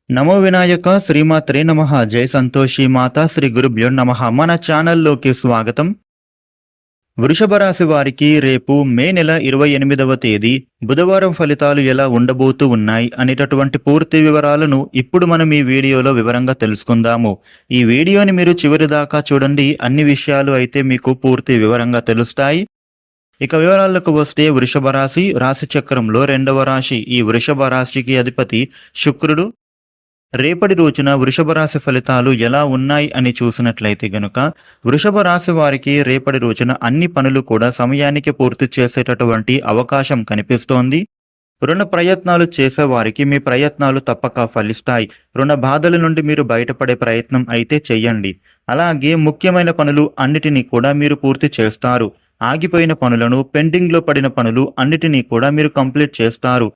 నమో వినాయక శ్రీమాత్రే నమః. జై సంతోషి మాతా శ్రీ గురుభ్యో నమః. మన ఛానల్లోకి స్వాగతం. వృషభ రాశి వారికి రేపు మే నెల 28వ తేదీ బుధవారం ఫలితాలు ఎలా ఉండబోతూ ఉన్నాయి అనేటటువంటి పూర్తి వివరాలను ఇప్పుడు మనం ఈ వీడియోలో వివరంగా తెలుసుకుందాము. ఈ వీడియోని మీరు చివరి దాకా చూడండి. అన్ని విషయాలు అయితే మీకు పూర్తి వివరంగా తెలుస్తాయి. ఇక వివరాలకు వస్తే వృషభ రాశి రాశి చక్రంలో 2వ రాశి. ఈ వృషభ రాశికి అధిపతి శుక్రుడు. రేపటి రోజున వృషభ రాశి ఫలితాలు ఎలా ఉన్నాయి అని చూసినట్లయితే గనుక వృషభ రాశి వారికి రేపటి రోజున అన్ని పనులు కూడా సమయానికి పూర్తి చేసేటటువంటి అవకాశం కనిపిస్తోంది. రుణ ప్రయత్నాలు చేసేవారికి మీ ప్రయత్నాలు తప్పక ఫలిస్తాయి. రుణ బాధల నుండి మీరు బయటపడే ప్రయత్నం అయితే చెయ్యండి. అలాగే ముఖ్యమైన పనులు అన్నిటినీ కూడా మీరు పూర్తి చేస్తారు. ఆగిపోయిన పనులను, పెండింగ్లో పడిన పనులు అన్నిటినీ కూడా మీరు కంప్లీట్ చేస్తారు.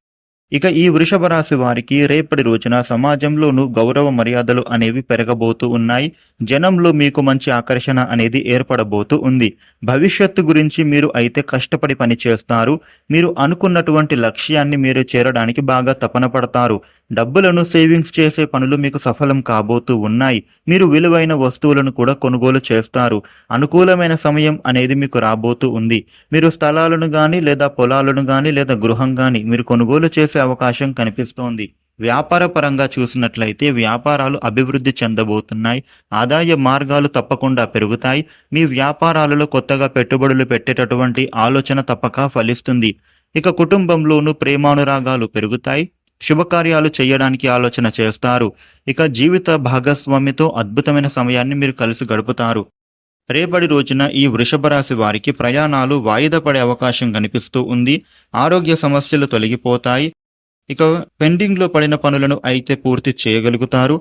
ఇక ఈ వృషభ రాశి వారికి రేపటి రోజున సమాజంలోనూ గౌరవ మర్యాదలు అనేవి పెరగబోతూ ఉన్నాయి. జనంలో మీకు మంచి ఆకర్షణ అనేది ఏర్పడబోతూ ఉంది. భవిష్యత్తు గురించి మీరు అయితే కష్టపడి పని చేస్తారు. మీరు అనుకున్నటువంటి లక్ష్యాన్ని మీరు చేరడానికి బాగా తపన పడతారు. డబ్బులను సేవింగ్స్ చేసే పనులు మీకు సఫలం కాబోతూ ఉన్నాయి. మీరు విలువైన వస్తువులను కూడా కొనుగోలు చేస్తారు. అనుకూలమైన సమయం అనేది మీకు రాబోతూ ఉంది. మీరు స్థలాలను కానీ లేదా పొలాలను కానీ లేదా గృహం కానీ మీరు కొనుగోలు చేసే అవకాశం కనిపిస్తోంది. వ్యాపార పరంగా చూసినట్లయితే వ్యాపారాలు అభివృద్ధి చెందబోతున్నాయి. ఆదాయ మార్గాలు తప్పకుండా పెరుగుతాయి. మీ వ్యాపారాలలో కొత్తగా పెట్టుబడులు పెట్టేటటువంటి ఆలోచన తప్పక ఫలిస్తుంది. ఇక కుటుంబంలోనూ ప్రేమానురాగాలు పెరుగుతాయి. శుభకార్యాలు చేయడానికి ఆలోచన చేస్తారు. ఇక జీవిత భాగస్వామితో అద్భుతమైన సమయాన్ని మీరు కలిసి గడుపుతారు. రేపటి రోజున ఈ వృషభ రాశి వారికి ప్రయాణాలు వాయిదా పడే అవకాశం కనిపిస్తూ ఉంది. ఆరోగ్య సమస్యలు తొలగిపోతాయి. ఇక పెండింగ్లో పడిన పనులను అయితే పూర్తి చేయగలుగుతారు.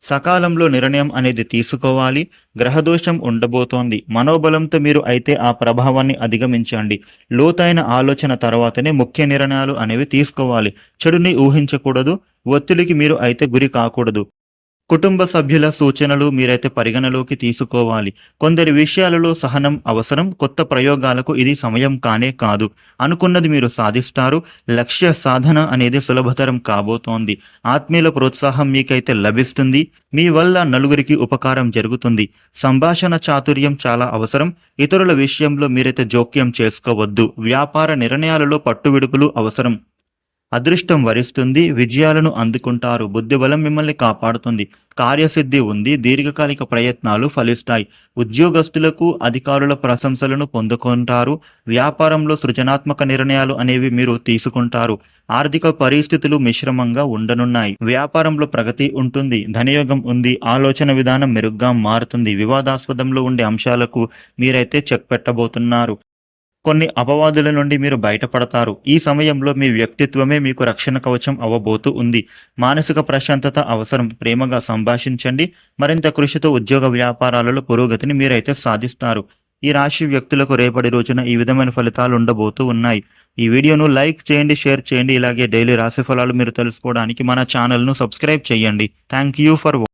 సకాలంలో నిర్ణయం అనేది తీసుకోవాలి. గ్రహదోషం ఉండబోతోంది. మనోబలంతో మీరు అయితే ఆ ప్రభావాన్ని అధిగమించండి. లోతైన ఆలోచన తర్వాతనే ముఖ్య నిర్ణయాలు అనేవి తీసుకోవాలి. చెడుని ఊహించకూడదు. ఒత్తిడికి మీరు అయితే గురి కాకూడదు. కుటుంబ సభ్యుల సూచనలు మీరైతే పరిగణలోకి తీసుకోవాలి. కొందరి విషయాలలో సహనం అవసరం. కొత్త ప్రయోగాలకు ఇది సమయం కానే కాదు. అనుకున్నది మీరు సాధిస్తారు. లక్ష్య సాధన అనేది సులభతరం కాబోతోంది. ఆత్మీయుల ప్రోత్సాహం మీకైతే లభిస్తుంది. మీ వల్ల నలుగురికి ఉపకారం జరుగుతుంది. సంభాషణ చాతుర్యం చాలా అవసరం. ఇతరుల విషయంలో మీరైతే జోక్యం చేసుకోవద్దు. వ్యాపార నిర్ణయాలలో పట్టువిడుపులు అవసరం. అదృష్టం వరిస్తుంది. విజయాలను అందుకుంటారు. బుద్ధిబలం మిమ్మల్ని కాపాడుతుంది. కార్యసిద్ధి ఉంది. దీర్ఘకాలిక ప్రయత్నాలు ఫలిస్తాయి. ఉద్యోగస్తులకు అధికారుల ప్రశంసలను పొందుకుంటారు. వ్యాపారంలో సృజనాత్మక నిర్ణయాలు అనేవి మీరు తీసుకుంటారు. ఆర్థిక పరిస్థితులు మిశ్రమంగా ఉండనున్నాయి. వ్యాపారంలో ప్రగతి ఉంటుంది. ధనయోగం ఉంది. ఆలోచన విధానం మెరుగ్గా మారుతుంది. వివాదాస్పదంలో ఉండే అంశాలకు మీరైతే చెక్ పెట్టబోతున్నారు. కొన్ని అపవాదుల నుండి మీరు బయటపడతారు. ఈ సమయంలో మీ వ్యక్తిత్వమే మీకు రక్షణ కవచం అవ్వబోతూ ఉంది. మానసిక ప్రశాంతత అవసరం. ప్రేమగా సంభాషించండి. మరింత కృషితో ఉద్యోగ వ్యాపారాలలో పురోగతిని మీరైతే సాధిస్తారు. ఈ రాశి వ్యక్తులకు రేపటి రోజున ఈ విధమైన ఫలితాలు ఉండబోతూ ఉన్నాయి. ఈ వీడియోను లైక్ చేయండి, షేర్ చేయండి. ఇలాగే డైలీ రాశి ఫలాలు మీరు తెలుసుకోవడానికి మన ఛానల్ను సబ్స్క్రైబ్ చేయండి. Thank you for